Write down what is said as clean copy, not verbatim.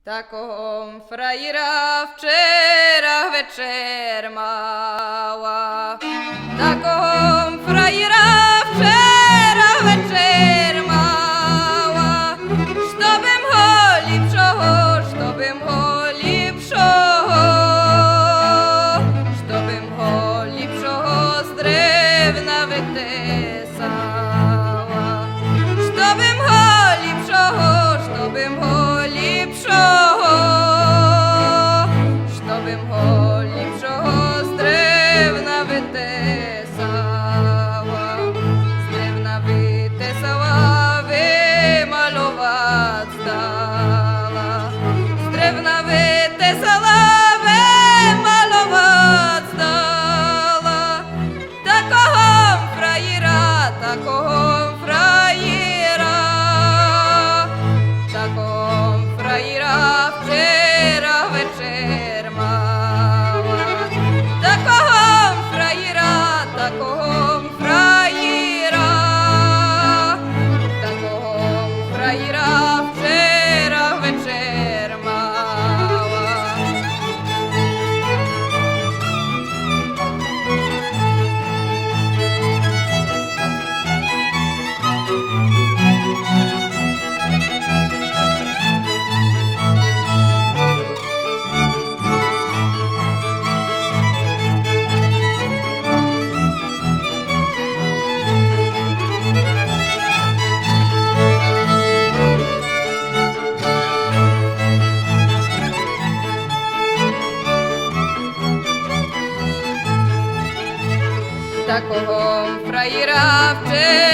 Такого фраєра вчора вечер мала, такого фраєра вчора вечер мала, щобим го ліпшого, щобим го ліпшого, щобим го ліпшого з древна витесала, щобим го ліпшого, щобим го ліпшого, щобим го ліпшого з древна витесала, з древна витесала, вималovat стала, з древна витесала, вималovat стала, такого фраєра, такого фраєра, такого фраєра вчора вечер мала, такого фраєра, такого фраєра, такого фраєра вчора вечер мала. Такого фраєра вчора